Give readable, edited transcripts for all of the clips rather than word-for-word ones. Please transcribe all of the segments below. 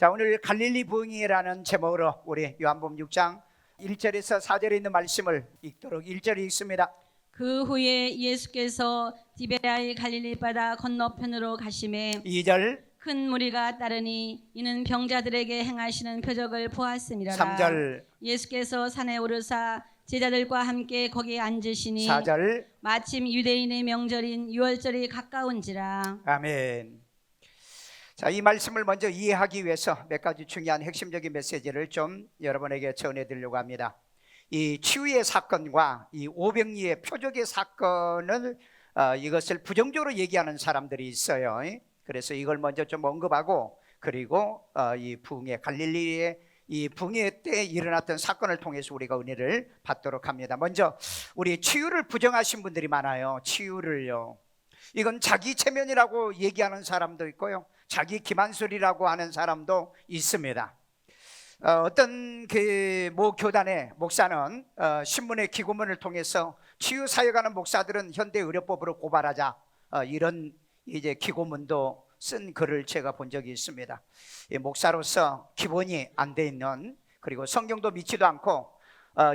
자, 오늘 갈릴리 부흥이라는 제목으로 우리 요한복음 6장 1절에서 4절에 있는 말씀을 읽도록 1절 읽습니다. 그 후에 예수께서 디베라의 갈릴리 바다 건너편으로 가시매 2절, 큰 무리가 따르니 이는 병자들에게 행하시는 표적을 보았음이로라. 3절, 예수께서 산에 오르사 제자들과 함께 거기에 앉으시니 4절. 마침 유대인의 명절인 유월절이 가까운지라. 아멘. 자, 이 말씀을 먼저 이해하기 위해서 몇 가지 중요한 핵심적인 메시지를 좀 여러분에게 전해드리려고 합니다. 이 치유의 사건과 이 오병이의 표적의 사건을 이것을 부정적으로 얘기하는 사람들이 있어요. 그래서 이걸 먼저 좀 언급하고, 그리고 이 부흥의 갈릴리의 이 부흥회 때 일어났던 사건을 통해서 우리가 은혜를 받도록 합니다. 먼저 우리 치유를 부정하신 분들이 많아요. 치유를요, 이건 자기 체면이라고 얘기하는 사람도 있고요, 자기 기만술이라고 하는 사람도 있습니다. 어떤 그 모 교단의 목사는 신문의 기고문을 통해서 치유 사역하는 목사들은 현대 의료법으로 고발하자, 이런 이제 기고문도 쓴 글을 제가 본 적이 있습니다. 목사로서 기본이 안 돼 있는, 그리고 성경도 믿지도 않고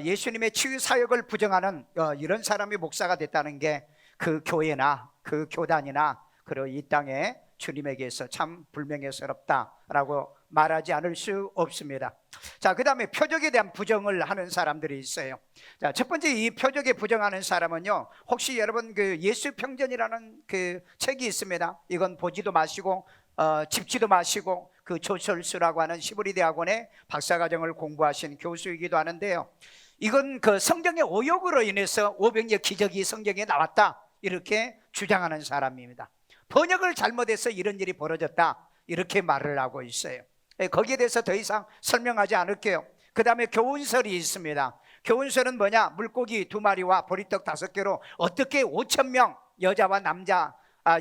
예수님의 치유 사역을 부정하는 이런 사람이 목사가 됐다는 게 그 교회나 그 교단이나 그리고 이 땅에 주님에게서 참 불명예스럽다라고 말하지 않을 수 없습니다. 자, 그 다음에 표적에 대한 부정을 하는 사람들이 있어요. 자, 첫 번째 이 표적에 부정하는 사람은요, 혹시 여러분 그 예수평전이라는 그 책이 있습니다. 이건 보지도 마시고 짚지도 마시고, 그 조철수라고 하는 시브리 대학원의 박사과정을 공부하신 교수이기도 하는데요, 이건 그 성경의 오역으로 인해서 오병이의 기적이 성경에 나왔다, 이렇게 주장하는 사람입니다. 번역을 잘못해서 이런 일이 벌어졌다, 이렇게 말을 하고 있어요. 거기에 대해서 더 이상 설명하지 않을게요. 그 다음에 교훈설이 있습니다. 교훈설은 뭐냐? 물고기 2마리와 보리떡 5개로 어떻게 5,000명 여자와 남자,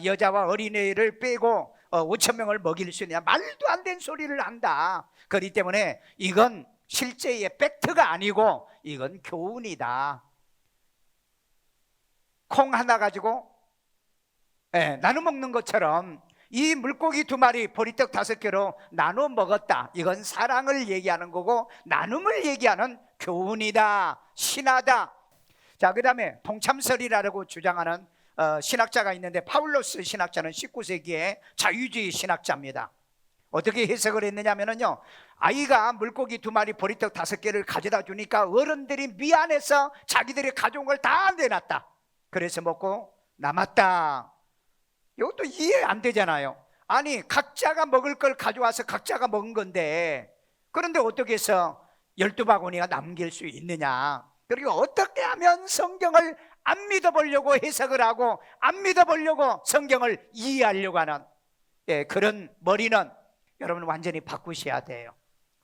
여자와 어린애를 빼고 5,000명을 먹일 수 있냐? 말도 안 되는 소리를 한다. 그렇기 때문에 이건 실제의 팩트가 아니고 이건 교훈이다. 콩 하나 가지고 나눠 먹는 것처럼 이 물고기 2마리 보리떡 5개로 나눠 먹었다, 이건 사랑을 얘기하는 거고 나눔을 얘기하는 교훈이다, 신하다. 자, 그 다음에 동참설이라고 주장하는 신학자가 있는데, 파울로스 신학자는 19세기의 자유주의 신학자입니다. 어떻게 해석을 했느냐면요, 아이가 물고기 2마리 보리떡 5개를 가져다 주니까 어른들이 미안해서 자기들이 가져온 걸 다 내놨다, 그래서 먹고 남았다. 이것도 이해 안 되잖아요. 아니, 각자가 먹을 걸 가져와서 각자가 먹은 건데, 그런데 어떻게 해서 12바구니가 남길 수 있느냐. 그리고 어떻게 하면 성경을 안 믿어보려고 해석을 하고 안 믿어보려고 성경을 이해하려고 하는 그런 머리는 여러분 완전히 바꾸셔야 돼요.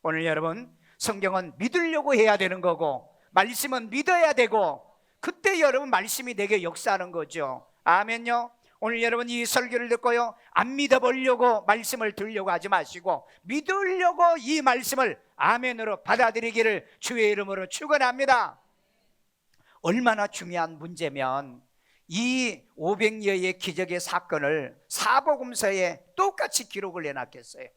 오늘 여러분, 성경은 믿으려고 해야 되는 거고 말씀은 믿어야 되고, 그때 여러분 말씀이 내게 역사하는 거죠. 아멘요. 오늘 여러분 이 설교를 듣고요, 안 믿어보려고 말씀을 들으려고 하지 마시고 믿으려고 이 말씀을 아멘으로 받아들이기를 주의 이름으로 축원합니다. 얼마나 중요한 문제면 이 500여의 기적의 사건을 사복음서에 똑같이 기록을 해놨겠어요.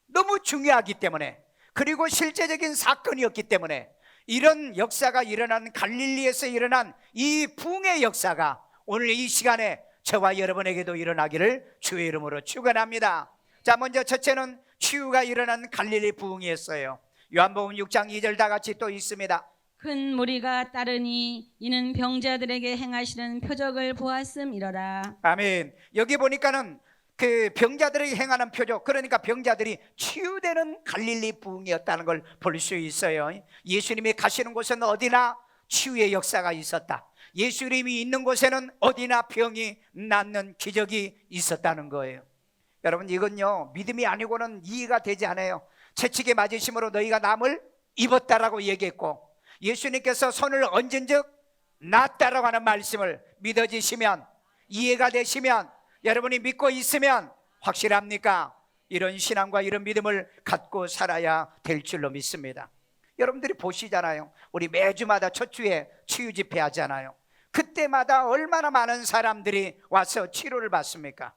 너무 중요하기 때문에, 그리고 실제적인 사건이었기 때문에, 이런 역사가 일어난 갈릴리에서 일어난 이 부흥의 역사가 오늘 이 시간에 저와 여러분에게도 일어나기를 주의 이름으로 축원합니다. 자, 먼저 첫째는 치유가 일어난 갈릴리 부흥이었어요. 요한복음 6장 2절 다 같이 또 있습니다. 큰 무리가 따르니 이는 병자들에게 행하시는 표적을 보았음이로라. 아멘. 여기 보니까는 그 병자들에게 행하는 표적, 그러니까 병자들이 치유되는 갈릴리 부흥이었다는 걸 볼 수 있어요. 예수님이 가시는 곳은 어디나 치유의 역사가 있었다. 예수님이 있는 곳에는 어디나 병이 낫는 기적이 있었다는 거예요. 여러분, 이건요 믿음이 아니고는 이해가 되지 않아요. 채찍에 맞으심으로 너희가 남을 입었다라고 얘기했고, 예수님께서 손을 얹은 즉 낫다라고 하는 말씀을 믿어지시면, 이해가 되시면, 여러분이 믿고 있으면 확실합니까? 이런 신앙과 이런 믿음을 갖고 살아야 될 줄로 믿습니다. 여러분들이 보시잖아요. 우리 매주마다 첫 주에 치유 집회 하잖아요. 그때마다 얼마나 많은 사람들이 와서 치료를 받습니까?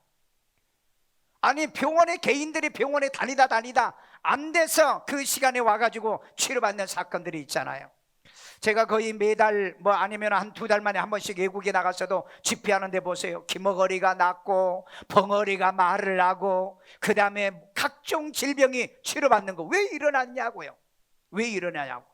아니 병원에 개인들이 병원에 다니다 안 돼서 그 시간에 와가지고 치료받는 사건들이 있잖아요. 제가 거의 매달 뭐 아니면 한 2달 만에 한 번씩 외국에 나가서도 집회하는데 보세요. 기머거리가 낫고 벙어리가 말을 하고 그 다음에 각종 질병이 치료받는 거 왜 일어났냐고요. 왜 일어나냐고.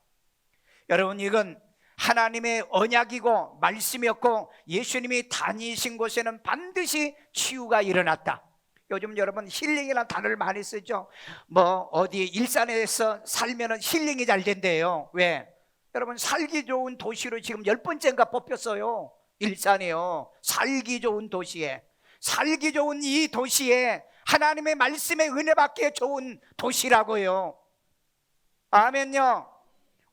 여러분 이건 하나님의 언약이고 말씀이었고 예수님이 다니신 곳에는 반드시 치유가 일어났다. 요즘 여러분 힐링이라는 단어를 많이 쓰죠. 뭐 어디 일산에서 살면은 힐링이 잘 된대요. 왜? 여러분 살기 좋은 도시로 지금 10번째인가 뽑혔어요. 일산이요. 살기 좋은 도시에, 살기 좋은 이 도시에 하나님의 말씀의 은혜 받기에 좋은 도시라고요. 아멘요.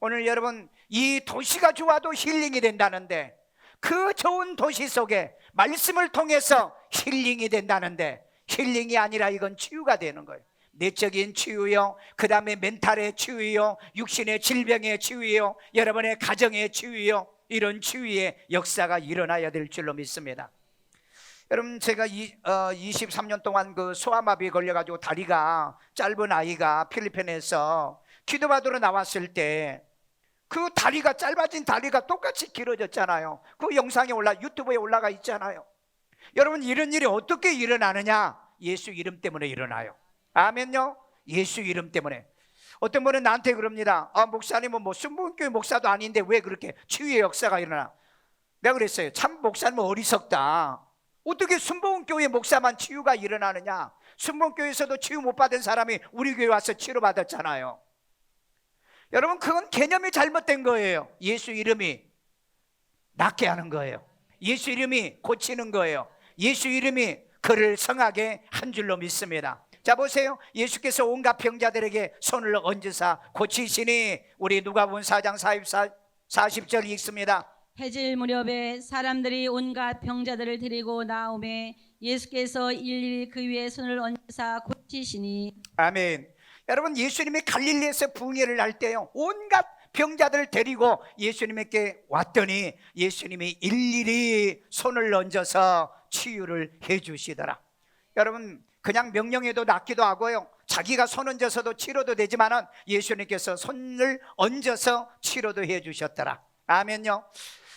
오늘 여러분 이 도시가 좋아도 힐링이 된다는데, 그 좋은 도시 속에 말씀을 통해서 힐링이 된다는데, 힐링이 아니라 이건 치유가 되는 거예요. 내적인 치유요, 그 다음에 멘탈의 치유요, 육신의 질병의 치유요, 여러분의 가정의 치유요, 이런 치유의 역사가 일어나야 될 줄로 믿습니다. 여러분 제가 23년 동안 그 소아마비에 걸려가지고 다리가 짧은 아이가 필리핀에서 기도받으러 나왔을 때 그 다리가, 짧아진 다리가 똑같이 길어졌잖아요. 그 영상이 유튜브에 올라가 있잖아요. 여러분 이런 일이 어떻게 일어나느냐? 예수 이름 때문에 일어나요. 아멘요. 예수 이름 때문에. 어떤 분은 나한테 그럽니다. 목사님은 뭐 순복음교회 목사도 아닌데 왜 그렇게 치유의 역사가 일어나? 내가 그랬어요. 참 목사님은 어리석다. 어떻게 순복음교회 목사만 치유가 일어나느냐? 순복음교회에서도 치유 못 받은 사람이 우리 교회 와서 치료받았잖아요. 여러분 그건 개념이 잘못된 거예요. 예수 이름이 낫게 하는 거예요. 예수 이름이 고치는 거예요. 예수 이름이 그를 성하게 한 줄로 믿습니다. 자 보세요. 예수께서 온갖 병자들에게 손을 얹으사 고치시니, 우리 누가복음 4장 40절 읽습니다. 해질 무렵에 사람들이 온갖 병자들을 데리고 나오매 예수께서 일일이 그 위에 손을 얹으사 고치시니. 아멘. 여러분 예수님이 갈릴리에서 부흥회를 할 때요, 온갖 병자들을 데리고 예수님께 왔더니 예수님이 일일이 손을 얹어서 치유를 해주시더라. 여러분 그냥 명령해도 낫기도 하고요, 자기가 손 얹어서도 치료도 되지만은 예수님께서 손을 얹어서 치료도 해주셨더라. 아멘요.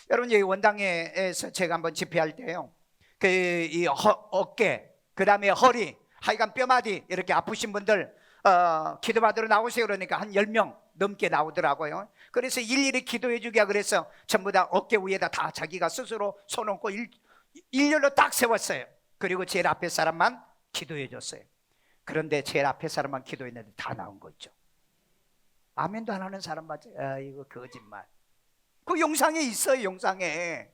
여러분 여기 원당에서 제가 한번 집회할 때요, 이 어깨, 그 다음에 허리, 하여간 뼈마디 이렇게 아프신 분들 기도받으러 나오세요 그러니까 한 10명 넘게 나오더라고요. 그래서 일일이 기도해 주기야 그래서 전부 다 어깨 위에다 다 자기가 스스로 손 얹고 일렬로 딱 세웠어요. 그리고 제일 앞에 사람만 기도해 줬어요. 그런데 제일 앞에 사람만 기도했는데 다 나온 거 있죠. 아멘도 안 하는 사람 맞아요. 이거 거짓말. 그 영상에 있어요. 영상에.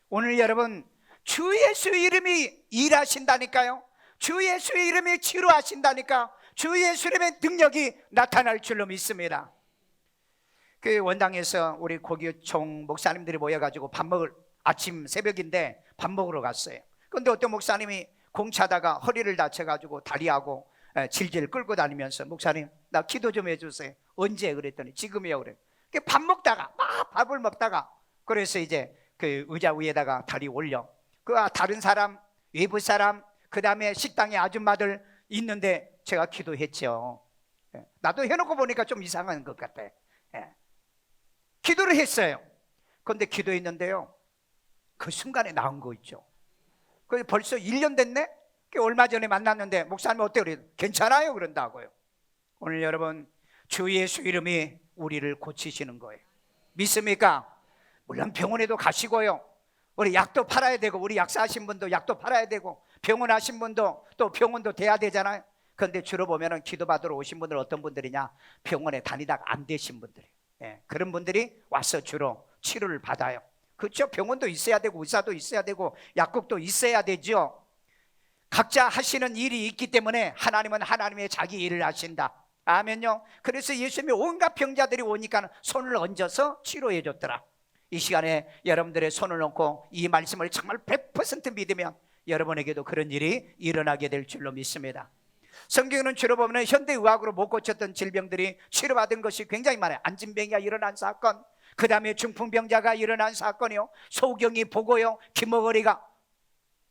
오늘 여러분 주 예수 이름이 일하신다니까요. 주 예수의 이름이 치료하신다니까. 주 예수 이름의 능력이 나타날 줄로 믿습니다. 그 원당에서 우리 고기총 목사님들이 모여가지고 아침 새벽인데 밥 먹으러 갔어요. 그런데 어떤 목사님이 공차다가 허리를 다쳐가지고 다리하고 질질 끌고 다니면서, 목사님 나 기도 좀 해주세요. 언제? 그랬더니 지금이요. 그래. 밥 먹다가 막 밥을 먹다가, 그래서 이제 그 의자 위에다가 다리 올려, 그 다른 사람, 외부 사람, 그 다음에 식당에 아줌마들 있는데 제가 기도했죠. 나도 해놓고 보니까 좀 이상한 것 같아. 기도를 했어요. 그런데 기도했는데요, 그 순간에 나온 거 있죠. 그 벌써 1년 됐네? 얼마 전에 만났는데 목사님 어때요? 그래. 괜찮아요? 그런다고요. 오늘 여러분 주 예수 이름이 우리를 고치시는 거예요. 믿습니까? 물론 병원에도 가시고요, 우리 약도 팔아야 되고, 우리 약사하신 분도 약도 팔아야 되고, 병원 하신 분도 또 병원도 돼야 되잖아요. 그런데 주로 보면은 기도받으러 오신 분들 어떤 분들이냐? 병원에 다니다가 안 되신 분들이에요. 그런 분들이 와서 주로 치료를 받아요. 그렇죠? 병원도 있어야 되고 의사도 있어야 되고 약국도 있어야 되죠. 각자 하시는 일이 있기 때문에 하나님은 하나님의 자기 일을 하신다. 아멘요. 그래서 예수님이 온갖 병자들이 오니까 손을 얹어서 치료해 줬더라. 이 시간에 여러분들의 손을 얹고 이 말씀을 정말 100% 믿으면 여러분에게도 그런 일이 일어나게 될 줄로 믿습니다. 성경은 주로 보면 현대의학으로 못 고쳤던 질병들이 치료받은 것이 굉장히 많아요. 안진병이가 일어난 사건, 그 다음에 중풍병자가 일어난 사건이요, 소경이 보고요, 기머거리가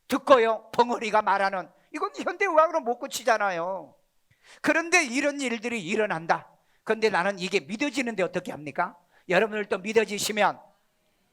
듣고요, 벙어리가 말하는 이건 현대의학으로 못 고치잖아요. 그런데 이런 일들이 일어난다. 그런데 나는 이게 믿어지는데 어떻게 합니까? 여러분들도 믿어지시면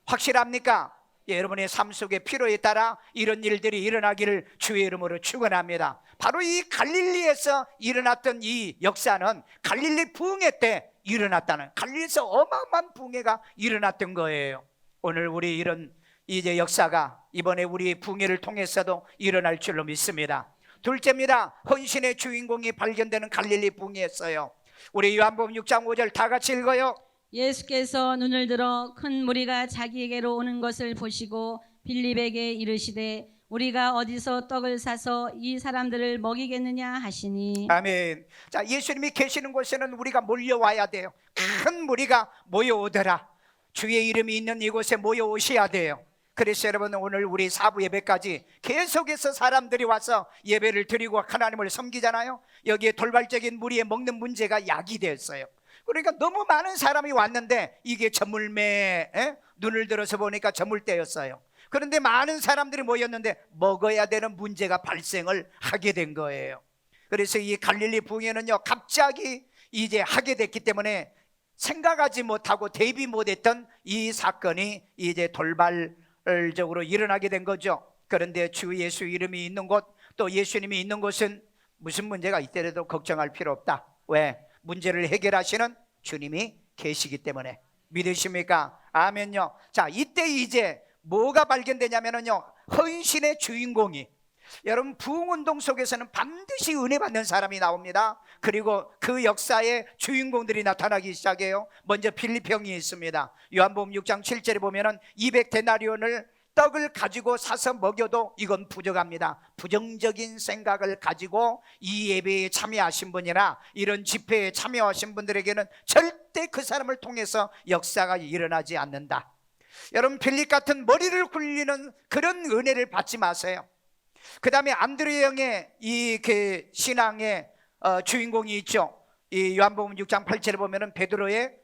확실합니까? 예, 여러분의 삶 속의 필요에 따라 이런 일들이 일어나기를 주의 이름으로 축원합니다. 바로 이 갈릴리에서 일어났던 이 역사는 갈릴리 부흥회 때 일어났다는, 갈릴리에서 어마어마한 부흥회가 일어났던 거예요. 오늘 우리 이런 이제 역사가 이번에 우리 부흥회를 통해서도 일어날 줄로 믿습니다. 둘째입니다. 헌신의 주인공이 발견되는 갈릴리 부흥회였어요. 우리 요한복음 6장 5절 다 같이 읽어요. 예수께서 눈을 들어 큰 무리가 자기에게로 오는 것을 보시고 빌립에게 이르시되 우리가 어디서 떡을 사서 이 사람들을 먹이겠느냐 하시니. 아멘. 자, 예수님이 계시는 곳에는 우리가 몰려와야 돼요. 큰 무리가 모여오더라. 주의 이름이 있는 이곳에 모여오셔야 돼요. 그래서 여러분, 오늘 우리 사부 예배까지 계속해서 사람들이 와서 예배를 드리고 하나님을 섬기잖아요. 여기에 돌발적인 무리에 먹는 문제가 야기되었어요. 그러니까 너무 많은 사람이 왔는데 이게 저물매, 눈을 들어서 보니까 저물때였어요. 그런데 많은 사람들이 모였는데 먹어야 되는 문제가 발생을 하게 된 거예요. 그래서 이 갈릴리 부흥회는요, 갑자기 이제 하게 됐기 때문에 생각하지 못하고 대비 못했던 이 사건이 이제 돌발적으로 일어나게 된 거죠. 그런데 주 예수 이름이 있는 곳, 또 예수님이 있는 곳은 무슨 문제가 있더라도 걱정할 필요 없다. 왜? 문제를 해결하시는 주님이 계시기 때문에. 믿으십니까? 아멘요. 자, 이때 이제 뭐가 발견되냐면요, 헌신의 주인공이, 여러분 부흥운동 속에서는 반드시 은혜 받는 사람이 나옵니다. 그리고 그 역사의 주인공들이 나타나기 시작해요. 먼저 빌립 형이 있습니다. 요한복음 6장 7절에 보면은 200데나리온을 떡을 가지고 사서 먹여도 이건 부족합니다. 부정적인 생각을 가지고 이 예배에 참여하신 분이나 이런 집회에 참여하신 분들에게는 절대 그 사람을 통해서 역사가 일어나지 않는다. 여러분, 빌립 같은 머리를 굴리는 그런 은혜를 받지 마세요. 그 다음에 안드레 형의 이 그 신앙의 주인공이 있죠. 이 요한복음 6장 8절에 보면은 베드로의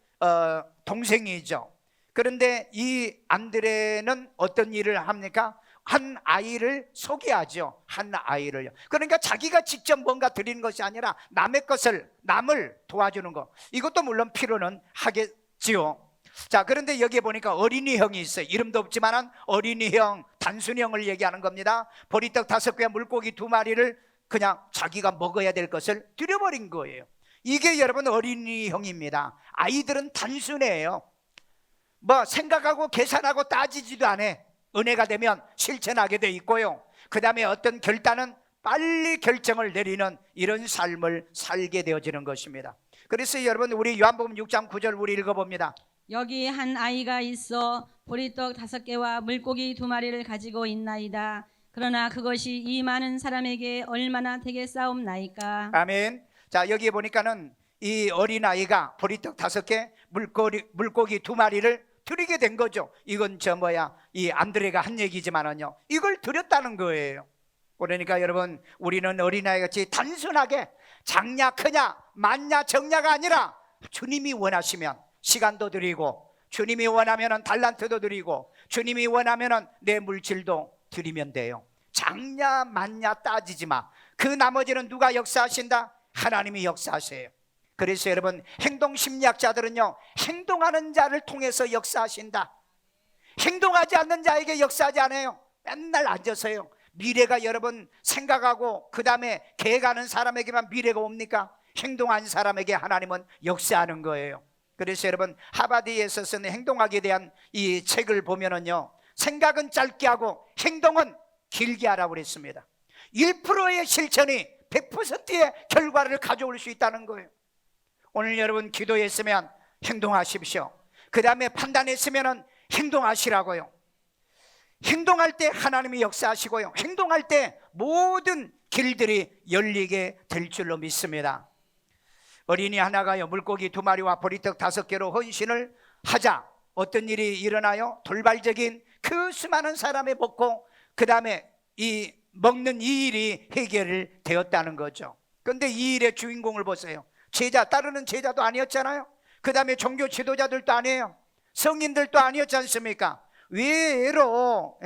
동생이죠. 그런데 이 안드레는 어떤 일을 합니까? 한 아이를 소개하죠. 한 아이를요. 그러니까 자기가 직접 뭔가 드리는 것이 아니라 남의 것을, 남을 도와주는 것, 이것도 물론 필요는 하겠지요. 자, 그런데 여기에 보니까 어린이 형이 있어요. 이름도 없지만 어린이 형, 단순히 형을 얘기하는 겁니다. 보리떡 5개와 물고기 2마리를 그냥 자기가 먹어야 될 것을 드려버린 거예요. 이게 여러분 어린이 형입니다. 아이들은 단순해요. 뭐 생각하고 계산하고 따지지도 않아. 은혜가 되면 실천하게 돼 있고요. 그 다음에 어떤 결단은 빨리 결정을 내리는 이런 삶을 살게 되어지는 것입니다. 그래서 여러분, 우리 요한복음 6장 9절 우리 읽어봅니다. 여기 한 아이가 있어 보리떡 5개와 물고기 2마리를 가지고 있나이다. 그러나 그것이 이 많은 사람에게 얼마나 되겠사옵나이까. 아멘. 자, 여기에 보니까는 이 어린아이가 보리떡 5개, 물고기 2마리를 드리게 된 거죠. 이건 이 안드레가 한 얘기지만은요, 이걸 드렸다는 거예요. 그러니까 여러분, 우리는 어린아이같이 단순하게 작냐 크냐 많냐 적냐가 아니라 주님이 원하시면 시간도 드리고, 주님이 원하면 달란트도 드리고, 주님이 원하면 내 물질도 드리면 돼요. 작냐 많냐 따지지 마. 그 나머지는 누가 역사하신다? 하나님이 역사하세요. 그래서 여러분, 행동 심리학자들은요, 행동하는 자를 통해서 역사하신다. 행동하지 않는 자에게 역사하지 않아요. 맨날 앉아서요. 미래가 여러분 생각하고 그 다음에 계획하는 사람에게만 미래가 옵니까? 행동한 사람에게 하나님은 역사하는 거예요. 그래서 여러분, 하바디에서 쓴 행동하기에 대한 이 책을 보면은요, 생각은 짧게 하고 행동은 길게 하라고 그랬습니다. 1%의 실천이 100%의 결과를 가져올 수 있다는 거예요. 오늘 여러분 기도했으면 행동하십시오. 그 다음에 판단했으면 행동하시라고요. 행동할 때 하나님이 역사하시고요, 행동할 때 모든 길들이 열리게 될 줄로 믿습니다. 어린이 하나가요, 물고기 2마리와 보리떡 5개로 헌신을 하자. 어떤 일이 일어나요? 돌발적인 그 수많은 사람이 먹고 그 다음에 이 먹는 이 일이 해결이 되었다는 거죠. 그런데 이 일의 주인공을 보세요. 따르는 제자도 아니었잖아요. 그 다음에 종교 지도자들도 아니에요. 성인들도 아니었지 않습니까? 의외로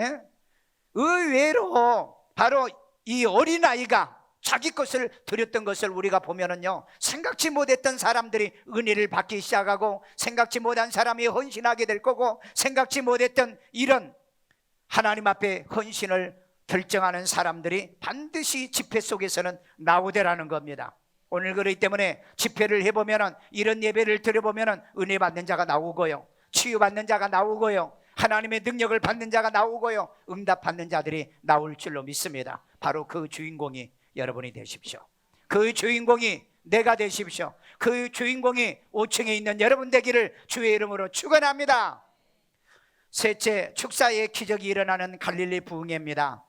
바로 이 어린아이가 자기 것을 드렸던 것을 우리가 보면은요, 생각지 못했던 사람들이 은혜를 받기 시작하고, 생각지 못한 사람이 헌신하게 될 거고, 생각지 못했던 이런 하나님 앞에 헌신을 결정하는 사람들이 반드시 집회 속에서는 나오더라는 겁니다. 오늘 그렇기 때문에 집회를 해보면은, 이런 예배를 드려보면은 은혜 받는 자가 나오고요, 치유받는 자가 나오고요, 하나님의 능력을 받는 자가 나오고요, 응답받는 자들이 나올 줄로 믿습니다. 바로 그 주인공이 여러분이 되십시오. 그 주인공이 내가 되십시오. 그 주인공이 5층에 있는 여러분 되기를 주의 이름으로 축원합니다. 셋째, 축사의 기적이 일어나는 갈릴리 부흥회입니다.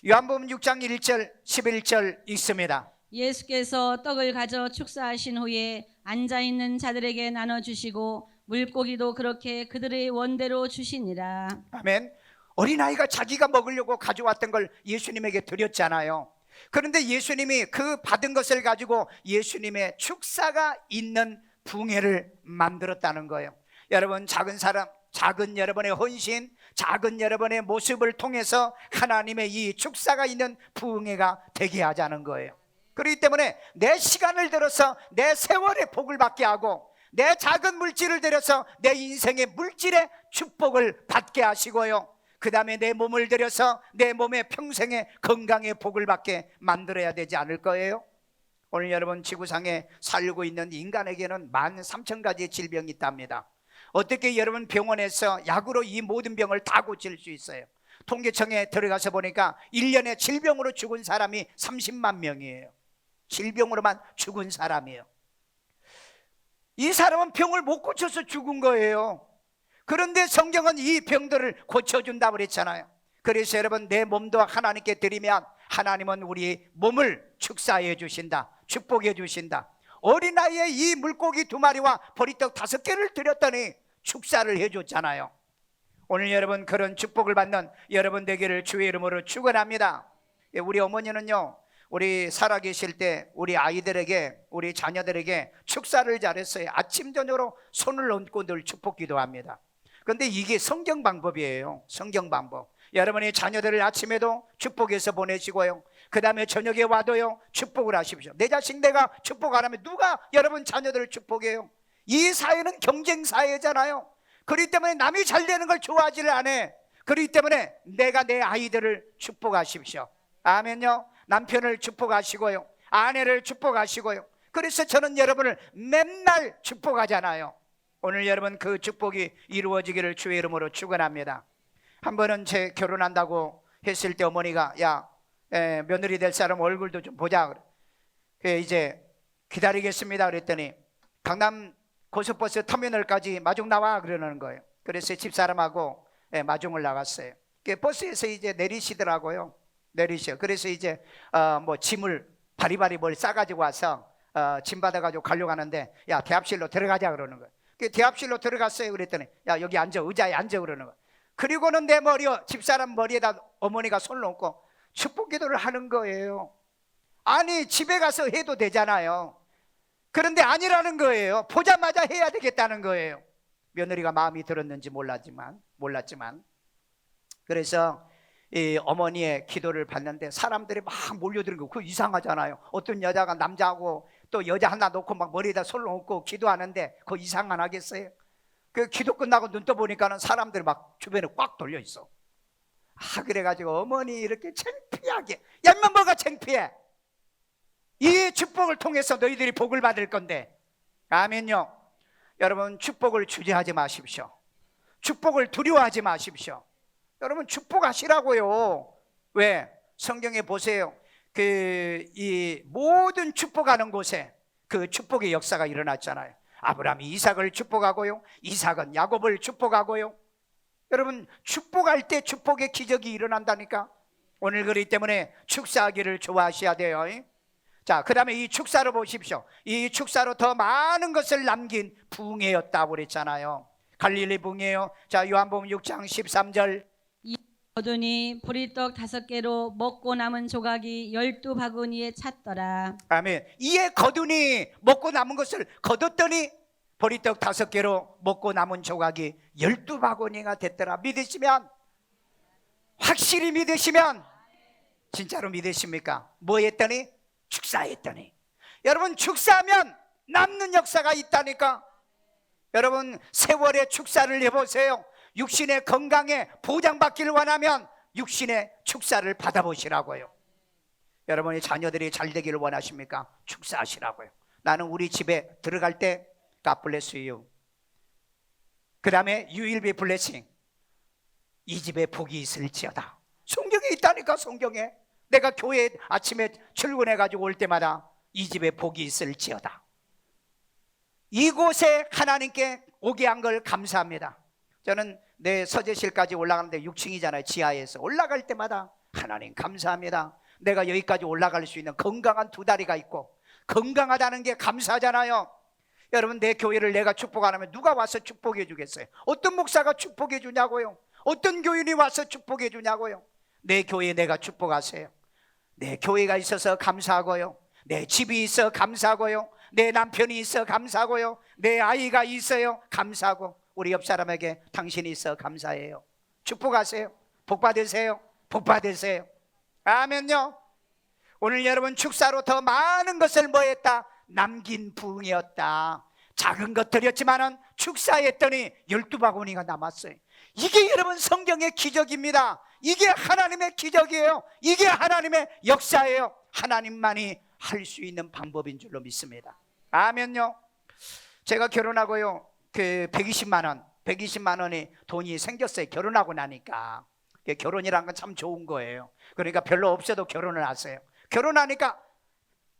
요한복음 6장 1절 11절 있습니다. 예수께서 떡을 가져 축사하신 후에 앉아있는 자들에게 나눠주시고 물고기도 그렇게 그들의 원대로 주시니라. 아멘. 어린아이가 자기가 먹으려고 가져왔던 걸 예수님에게 드렸잖아요. 그런데 예수님이 그 받은 것을 가지고 예수님의 축사가 있는 부흥회를 만들었다는 거예요. 여러분, 작은 사람, 작은 여러분의 헌신, 작은 여러분의 모습을 통해서 하나님의 이 축사가 있는 부흥회가 되게 하자는 거예요. 그렇기 때문에 내 시간을 들여서 내 세월의 복을 받게 하고, 내 작은 물질을 들여서 내 인생의 물질의 축복을 받게 하시고요, 그 다음에 내 몸을 들여서 내 몸의 평생의 건강의 복을 받게 만들어야 되지 않을 거예요. 오늘 여러분, 지구상에 살고 있는 인간에게는 13,000가지의 질병이 있답니다. 어떻게 여러분 병원에서 약으로 이 모든 병을 다 고칠 수 있어요? 통계청에 들어가서 보니까 1년에 질병으로 죽은 사람이 30만 명이에요. 질병으로만 죽은 사람이에요. 이 사람은 병을 못 고쳐서 죽은 거예요. 그런데 성경은 이 병들을 고쳐준다고 그랬잖아요. 그래서 여러분, 내 몸도 하나님께 드리면 하나님은 우리 몸을 축사해 주신다, 축복해 주신다. 어린아이의 이 물고기 2마리와 보리떡 5개를 드렸더니 축사를 해줬잖아요. 오늘 여러분, 그런 축복을 받는 여러분 되기를 주의 이름으로 축원합니다. 우리 어머니는요, 우리 살아계실 때 우리 아이들에게, 우리 자녀들에게 축사를 잘했어요. 아침 저녁으로 손을 얹고 늘 축복 기도합니다. 그런데 이게 성경 방법이에요. 성경 방법. 여러분이 자녀들을 아침에도 축복해서 보내시고요, 그 다음에 저녁에 와도요 축복을 하십시오. 내 자식 내가 축복 안 하면 누가 여러분 자녀들을 축복해요? 이 사회는 경쟁 사회잖아요. 그렇기 때문에 남이 잘 되는 걸 좋아하지를 않아. 그렇기 때문에 내가 내 아이들을 축복하십시오. 아멘요. 남편을 축복하시고요, 아내를 축복하시고요. 그래서 저는 여러분을 맨날 축복하잖아요. 오늘 여러분, 그 축복이 이루어지기를 주의 이름으로 축원합니다. 한 번은 제 결혼한다고 했을 때 어머니가, 야, 며느리 될 사람 얼굴도 좀 보자. 그래, 이제 기다리겠습니다 그랬더니 강남 고속버스 터미널까지 마중 나와 그러는 거예요. 그래서 집사람하고 마중을 나갔어요. 버스에서 이제 내리시더라고요. 내리셔. 그래서 이제 뭐 짐을 바리바리 뭘 싸가지고 와서 짐 받아가지고 가려고 하는데, 야, 대합실로 들어가자 그러는 거예요. 대합실로 들어갔어요. 그랬더니, 야, 여기 앉아, 의자에 앉아 그러는 거예요. 그리고는 내 집사람 머리에다 어머니가 손을 얹고 축복 기도를 하는 거예요. 아니, 집에 가서 해도 되잖아요. 그런데 아니라는 거예요. 보자마자 해야 되겠다는 거예요. 며느리가 마음이 들었는지 몰랐지만 그래서 이 어머니의 기도를 받는데 사람들이 막 몰려드는 거, 그거 이상하잖아요. 어떤 여자가 남자하고 또 여자 하나 놓고 막 머리에다 손을 얹고 기도하는데 그거 이상 안 하겠어요? 그 기도 끝나고 눈 떠보니까는 사람들이 막 주변에 꽉 돌려 있어. 그래가지고 어머니 이렇게 창피하게, 야면 뭐가 창피해? 이 축복을 통해서 너희들이 복을 받을 건데. 아멘요. 여러분, 축복을 주저하지 마십시오. 축복을 두려워하지 마십시오. 여러분, 축복하시라고요. 왜? 성경에 보세요. 이 모든 축복하는 곳에 그 축복의 역사가 일어났잖아요. 아브라함이 이삭을 축복하고요, 이삭은 야곱을 축복하고요. 여러분, 축복할 때 축복의 기적이 일어난다니까. 오늘 그렇기 때문에 축사하기를 좋아하셔야 돼요. 자, 그 다음에 이 축사로 보십시오. 이 축사로 더 많은 것을 남긴 부흥회였다고 그랬잖아요. 갈릴리 부흥회요. 자, 요한복음 6장 13절. 거두니 보리떡 5개로 먹고 남은 조각이 12바구니에 찼더라. 아멘. 이에 거두니, 먹고 남은 것을 거뒀더니 보리떡 5개로 먹고 남은 조각이 12바구니가 됐더라. 믿으시면, 확실히 믿으시면 진짜로 믿으십니까? 뭐 했더니? 축사했더니. 여러분, 축사하면 남는 역사가 있다니까. 여러분, 세월의 축사를 해보세요. 육신의 건강에 보장받기를 원하면 육신의 축사를 받아보시라고요. 여러분의 자녀들이 잘 되기를 원하십니까? 축사하시라고요. 나는 우리 집에 들어갈 때 God bless you. 그 다음에 You will be blessing. 이 집에 복이 있을지어다. 성경에 있다니까. 성경에. 내가 교회 아침에 출근해가지고 올 때마다 이 집에 복이 있을지어다. 이곳에 하나님께 오게 한 걸 감사합니다. 저는 내 서재실까지 올라가는데 6층이잖아요. 지하에서 올라갈 때마다 하나님 감사합니다. 내가 여기까지 올라갈 수 있는 건강한 두 다리가 있고, 건강하다는 게 감사하잖아요. 여러분, 내 교회를 내가 축복 안 하면 누가 와서 축복해 주겠어요? 어떤 목사가 축복해 주냐고요? 어떤 교인이 와서 축복해 주냐고요? 내 교회에 내가 축복하세요. 내 교회가 있어서 감사하고요. 내 집이 있어 감사하고요. 내 남편이 있어 감사하고요. 내 아이가 있어요 감사하고, 우리 옆 사람에게 당신이 있어 감사해요. 축복하세요. 복 받으세요. 복 받으세요. 아멘요. 오늘 여러분, 축사로 더 많은 것을 뭐 했다? 남긴 부흥이었다. 작은 것들이었지만은 축사했더니 12바구니가 남았어요. 이게 여러분 성경의 기적입니다. 이게 하나님의 기적이에요. 이게 하나님의 역사예요. 하나님만이 할 수 있는 방법인 줄로 믿습니다. 아멘요. 제가 결혼하고요, 그 120만 원이 돈이 생겼어요. 결혼하고 나니까. 결혼이란 건 참 좋은 거예요. 그러니까 별로 없어도 결혼을 하세요. 결혼하니까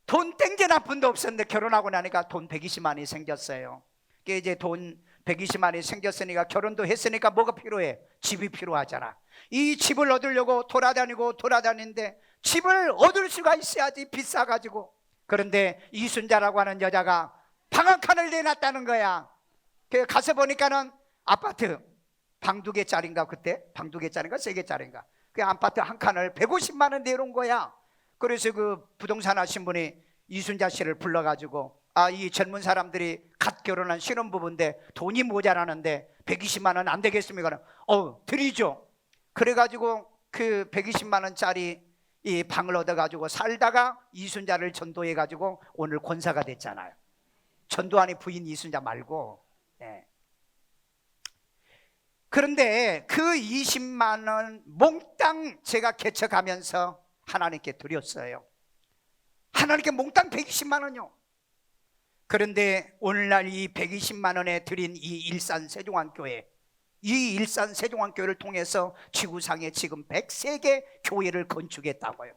돈 땡겨난 분도 없었는데 결혼하고 나니까 돈 120만 원이 생겼어요. 이제 돈 120만 원이 생겼으니까, 결혼도 했으니까 뭐가 필요해? 집이 필요하잖아. 이 집을 얻으려고 돌아다니는데 집을 얻을 수가 있어야지, 비싸가지고. 그런데 이순자라고 하는 여자가 방 한 칸을 내놨다는 거야. 가서 보니까는 아파트 방 2개짜리인가, 그때 방 2개짜리인가 3개짜리인가, 그 아파트 한 칸을 150만 원 내놓은 거야. 그래서 그 부동산 하신 분이 이순자 씨를 불러가지고, 이 젊은 사람들이 갓 결혼한 신혼부부인데 돈이 모자라는데 120만 원 안 되겠습니까? 드리죠. 그래가지고 그 120만 원짜리 이 방을 얻어가지고 살다가 이순자를 전도해가지고 오늘 권사가 됐잖아요. 전도하니 부인 이순자 말고. 네. 그런데 그 20만 원 몽땅 제가 개척하면서 하나님께 드렸어요. 하나님께 몽땅 120만 원요. 그런데 오늘날 이 120만 원에 드린 이 일산 세종안교회, 이 일산 세종안교회를 통해서 지구상에 지금 103개 교회를 건축했다고요.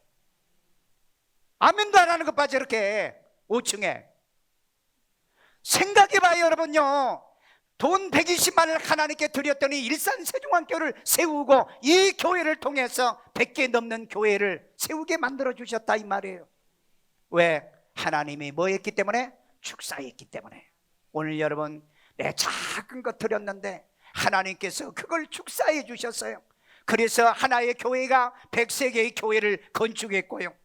아멘도 안 하는 것 봐, 저렇게 5층에. 생각해봐요 여러분요. 돈 120만 원을 하나님께 드렸더니 일산 세종안교회를 세우고 이 교회를 통해서 100개 넘는 교회를 세우게 만들어 주셨다, 이 말이에요. 왜? 하나님이 뭐 했기 때문에? 축사했기 때문에. 오늘 여러분, 내 작은 것 드렸는데 하나님께서 그걸 축사해 주셨어요. 그래서 하나의 교회가 103개의 교회를 건축했고요,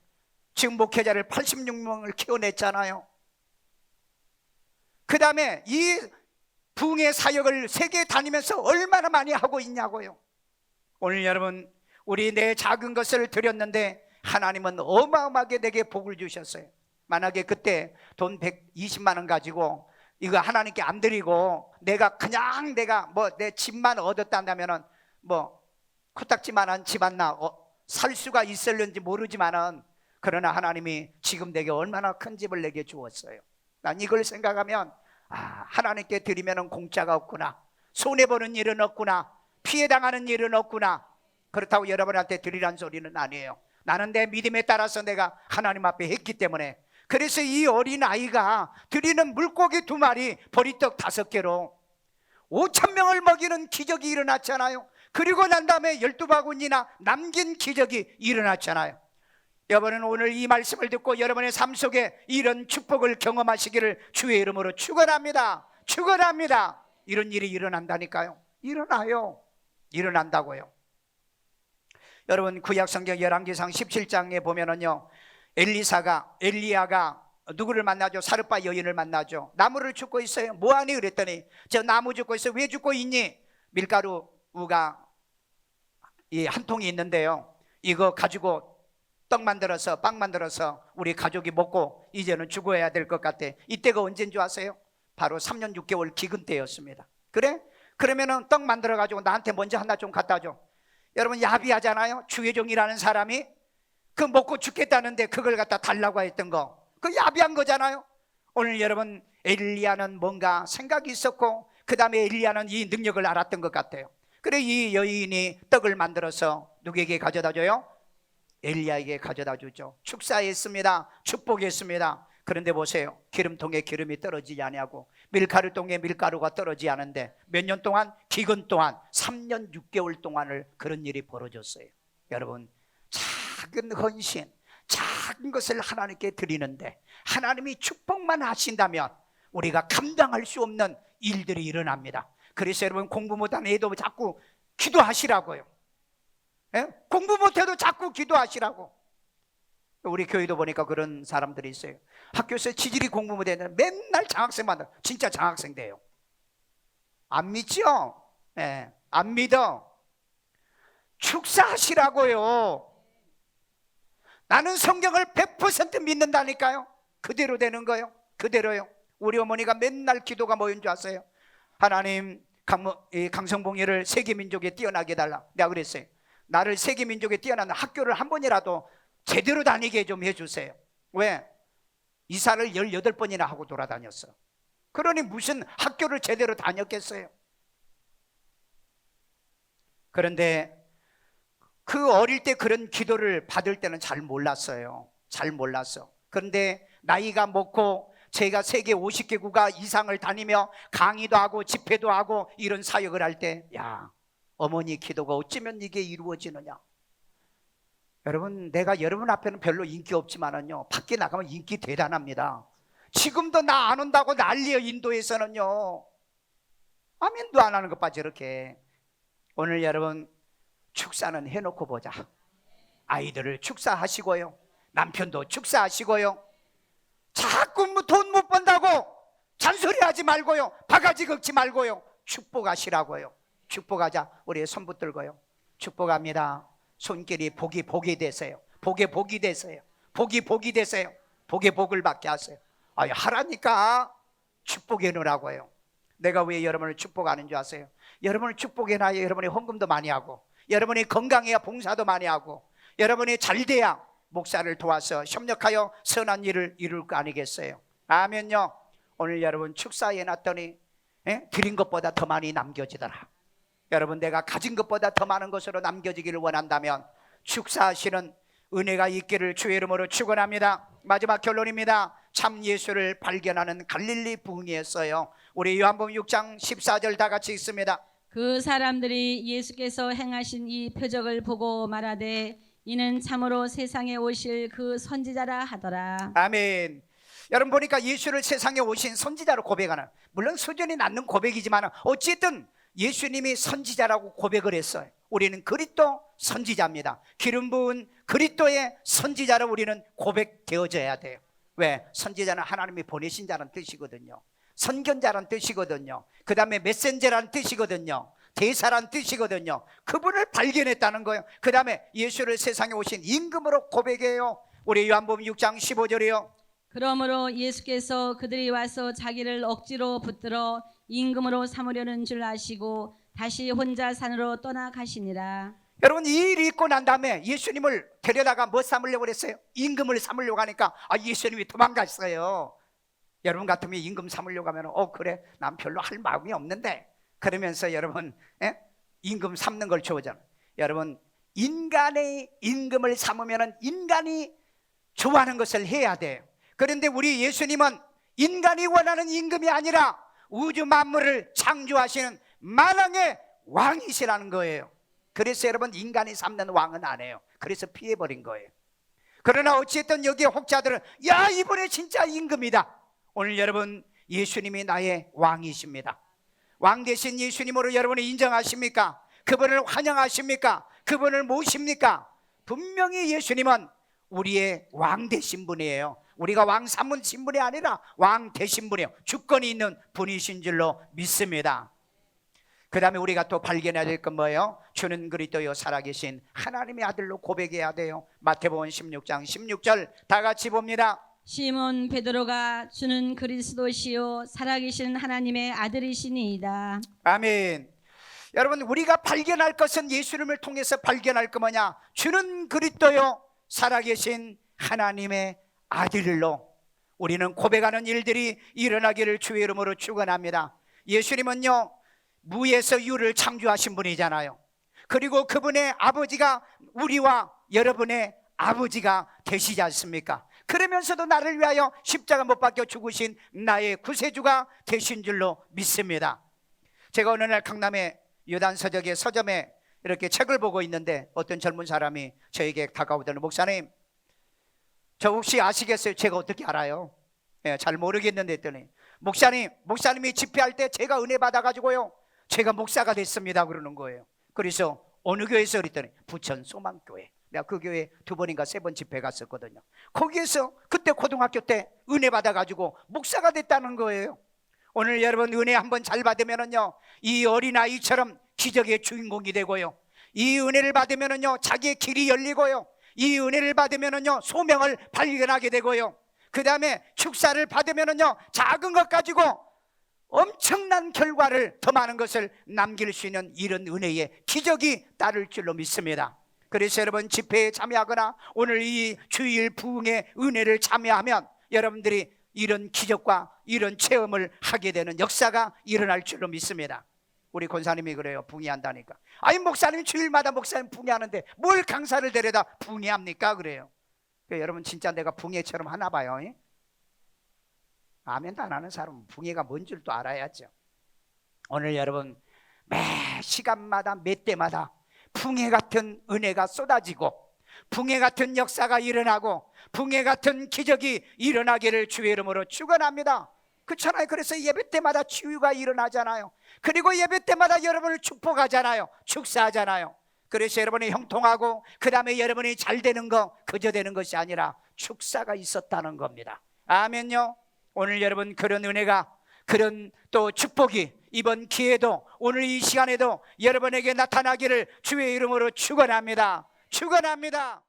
지금 목회자를 86명을 키워냈잖아요. 그 다음에 이 부흥의 사역을 세계 다니면서 얼마나 많이 하고 있냐고요. 오늘 여러분, 우리 내 작은 것을 드렸는데 하나님은 어마어마하게 내게 복을 주셨어요. 만약에 그때 돈 120만 원 가지고 이거 하나님께 안 드리고 내가 뭐 내 집만 얻었다면은 뭐 코딱지만한 집 하나 살 수가 있을는지 모르지만은, 그러나 하나님이 지금 내게 얼마나 큰 집을 내게 주었어요. 난 이걸 생각하면 하나님께 드리면은 공짜가 없구나, 손해보는 일은 없구나, 피해당하는 일은 없구나. 그렇다고 여러분한테 드리란 소리는 아니에요. 나는 내 믿음에 따라서 내가 하나님 앞에 했기 때문에. 그래서 이 어린아이가 드리는 물고기 2마리, 보리떡 5개로 5,000명을 먹이는 기적이 일어났잖아요. 그리고 난 다음에 12바구니나 남긴 기적이 일어났잖아요. 여러분은 오늘 이 말씀을 듣고 여러분의 삶 속에 이런 축복을 경험하시기를 주의 이름으로 축원합니다. 축원합니다. 이런 일이 일어난다니까요. 일어나요. 일어난다고요. 여러분, 구약성경 열왕기상 17장에 보면은요, 엘리야가 누구를 만나죠? 사르파 여인을 만나죠. 나무를 줍고 있어요. 뭐하니? 그랬더니 저 나무 줍고 있어요. 왜 줍고 있니? 밀가루가 한 통이 있는데요, 이거 가지고 떡 만들어서 빵 만들어서 우리 가족이 먹고 이제는 죽어야 될 것 같아. 이때가 언제인 줄 아세요? 바로 3년 6개월 기근 때였습니다. 그래? 그러면은 떡 만들어 가지고 나한테 먼저 하나 좀 갖다 줘. 여러분 야비하잖아요. 주혜종이라는 사람이 그 먹고 죽겠다는데 그걸 갖다 달라고 했던 거, 그 야비한 거잖아요. 오늘 여러분 엘리야는 뭔가 생각이 있었고 그 다음에 엘리야는 이 능력을 알았던 것 같아요. 그래 이 여인이 떡을 만들어서 누구에게 가져다 줘요? 엘리야에게 가져다 주죠. 축사했습니다. 축복했습니다. 그런데 보세요. 기름통에 기름이 떨어지지 아니하고 밀가루통에 밀가루가 떨어지지 않은데 몇 년 동안? 기근 동안 3년 6개월 동안을 그런 일이 벌어졌어요. 여러분 작은 헌신, 작은 것을 하나님께 드리는데 하나님이 축복만 하신다면 우리가 감당할 수 없는 일들이 일어납니다. 그래서 여러분 공부 못하는 애도 자꾸 기도하시라고요. 예? 공부 못해도 자꾸 기도하시라고. 우리 교회도 보니까 그런 사람들이 있어요. 학교에서 지질이 공부 못했는데 맨날 장학생만, 진짜 장학생 돼요. 안 믿죠? 예, 안 믿어. 축사하시라고요. 나는 성경을 100% 믿는다니까요. 그대로 되는 거예요. 그대로요. 우리 어머니가 맨날 기도가 뭐인 줄 아세요? 하나님 강성봉이를 세계민족에 뛰어나게 해달라. 내가 그랬어요. 나를 세계민족에 뛰어나는 학교를 한 번이라도 제대로 다니게 좀 해주세요. 왜? 이사를 18번이나 하고 돌아다녔어. 그러니 무슨 학교를 제대로 다녔겠어요? 그런데 그 어릴 때 그런 기도를 받을 때는 잘 몰랐어요. 잘 몰랐어. 그런데 나이가 먹고 제가 세계 50개국가 이상을 다니며 강의도 하고 집회도 하고 이런 사역을 할 때, 야, 어머니 기도가 어쩌면 이게 이루어지느냐. 여러분, 내가 여러분 앞에는 별로 인기 없지만은요, 밖에 나가면 인기 대단합니다. 지금도 나 안 온다고 난리예요. 인도에서는요. 아멘도 안 하는 것 봐. 저렇게. 오늘 여러분 축사는 해놓고 보자. 아이들을 축사하시고요, 남편도 축사하시고요. 자꾸 돈 못 번다고 잔소리하지 말고요, 바가지 긁지 말고요, 축복하시라고요. 축복하자. 우리 손 붙들고요, 축복합니다. 손길이 복이 되세요. 복이 되세요. 복이 되세요. 복의 복을 받게 하세요. 아유, 하라니까 축복해 놓으라고요. 내가 왜 여러분을 축복하는 줄 아세요? 여러분을 축복해 놔야 여러분이 헌금도 많이 하고, 여러분이 건강해야 봉사도 많이 하고, 여러분이 잘 돼야 목사를 도와서 협력하여 선한 일을 이룰 거 아니겠어요? 아멘요. 오늘 여러분 축사해 놨더니 드린 것보다 더 많이 남겨지더라. 여러분 내가 가진 것보다 더 많은 것으로 남겨지기를 원한다면 축사하시는 은혜가 있기를 주의 이름으로 축원합니다. 마지막 결론입니다. 참 예수를 발견하는 갈릴리 부흥이었어요. 우리 요한복음 6장 14절 다 같이 읽습니다. 그 사람들이 예수께서 행하신 이 표적을 보고 말하되 이는 참으로 세상에 오실 그 선지자라 하더라. 아멘. 여러분 보니까 예수를 세상에 오신 선지자로 고백하는, 물론 수준이 낮는 고백이지만 어쨌든 예수님이 선지자라고 고백을 했어요. 우리는 그리스도 선지자입니다. 기름 부은 그리스도의 선지자로 우리는 고백되어져야 돼요. 왜? 선지자는 하나님이 보내신 자라는 뜻이거든요. 선견자라는 뜻이거든요. 그 다음에 메신저라는 뜻이거든요. 대사라는 뜻이거든요. 그분을 발견했다는 거예요. 그 다음에 예수를 세상에 오신 임금으로 고백해요. 우리 요한복음 6장 15절이요. 그러므로 예수께서 그들이 와서 자기를 억지로 붙들어 임금으로 삼으려는 줄 아시고 다시 혼자 산으로 떠나가시니라. 여러분 이 일이 있고 난 다음에 예수님을 데려다가 뭐 삼으려고 그랬어요? 임금을 삼으려고 하니까 예수님이 도망갔어요. 여러분 같으면 임금 삼으려고 하면 그래 난 별로 할 마음이 없는데 그러면서 여러분 임금 삼는 걸 좋아하잖아요. 여러분 인간의 임금을 삼으면 인간이 좋아하는 것을 해야 돼요. 그런데 우리 예수님은 인간이 원하는 임금이 아니라 우주 만물을 창조하시는 만왕의 왕이시라는 거예요. 그래서 여러분 인간이 삼는 왕은 안 해요. 그래서 피해버린 거예요. 그러나 어쨌든 여기에 혹자들은 야 이번에 진짜 임금이다. 오늘 여러분 예수님이 나의 왕이십니다. 왕 대신 예수님으로 여러분이 인정하십니까? 그분을 환영하십니까? 그분을 모십니까? 분명히 예수님은 우리의 왕 되신 분이에요. 우리가 왕 삼으신 분이 아니라 왕 되신 분이에요. 주권이 있는 분이신 줄로 믿습니다. 그 다음에 우리가 또 발견해야 될 건 뭐예요? 주는 그리스도요 살아계신 하나님의 아들로 고백해야 돼요. 마태복음 16장 16절 다 같이 봅니다. 시몬 베드로가 주는 그리스도시요 살아계신 하나님의 아들이시니이다. 아멘. 여러분, 우리가 발견할 것은 예수님을 통해서 발견할 거 뭐냐? 주는 그리스도요 살아계신 하나님의 아들로 우리는 고백하는 일들이 일어나기를 주의 이름으로 축원합니다. 예수님은요 무에서 유를 창조하신 분이잖아요. 그리고 그분의 아버지가 우리와 여러분의 아버지가 되시지 않습니까? 그러면서도 나를 위하여 십자가 못 박혀 죽으신 나의 구세주가 되신 줄로 믿습니다. 제가 어느 날 강남의 요단서적의 서점에 이렇게 책을 보고 있는데 어떤 젊은 사람이 저에게 다가오더니 목사님, 저 혹시 아시겠어요? 제가 어떻게 알아요? 잘 모르겠는데 했더니 목사님이 집회할 때 제가 은혜 받아가지고요 제가 목사가 됐습니다 그러는 거예요. 그래서 어느 교회에서 그랬더니 부천 소망교회. 내가 그 교회 2번인가 3번 집회 갔었거든요. 거기에서 그때 고등학교 때 은혜 받아가지고 목사가 됐다는 거예요. 오늘 여러분 은혜 한번 잘 받으면은요 이 어린아이처럼 기적의 주인공이 되고요, 이 은혜를 받으면은요 자기의 길이 열리고요, 이 은혜를 받으면은요 소명을 발견하게 되고요, 그 다음에 축사를 받으면은요 작은 것 가지고 엄청난 결과를 더 많은 것을 남길 수 있는 이런 은혜의 기적이 따를 줄로 믿습니다. 그래서 여러분 집회에 참여하거나 오늘 이 주일 부흥의 은혜를 참여하면 여러분들이 이런 기적과 이런 체험을 하게 되는 역사가 일어날 줄로 믿습니다. 우리 권사님이 그래요. 붕괴한다니까. 아니 목사님 주일마다 목사님 붕괴하는데 뭘 강사를 데려다 붕괴합니까? 그래요. 그러니까 여러분 진짜 내가 붕괴처럼 하나 봐요. 아멘도 안 하는 사람은 붕괴가 뭔 줄도 알아야죠. 오늘 여러분 매 시간마다 매 때마다 붕괴 같은 은혜가 쏟아지고 붕괴 같은 역사가 일어나고 붕괴 같은 기적이 일어나기를 주의 이름으로 축원합니다. 그렇잖아요. 그래서 예배 때마다 치유가 일어나잖아요. 그리고 예배 때마다 여러분을 축복하잖아요. 축사하잖아요. 그래서 여러분이 형통하고 그 다음에 여러분이 잘 되는 거 그저 되는 것이 아니라 축사가 있었다는 겁니다. 아멘요. 오늘 여러분 그런 은혜가, 그런 또 축복이 이번 기회도 오늘 이 시간에도 여러분에게 나타나기를 주의 이름으로 축원합니다. 축원합니다.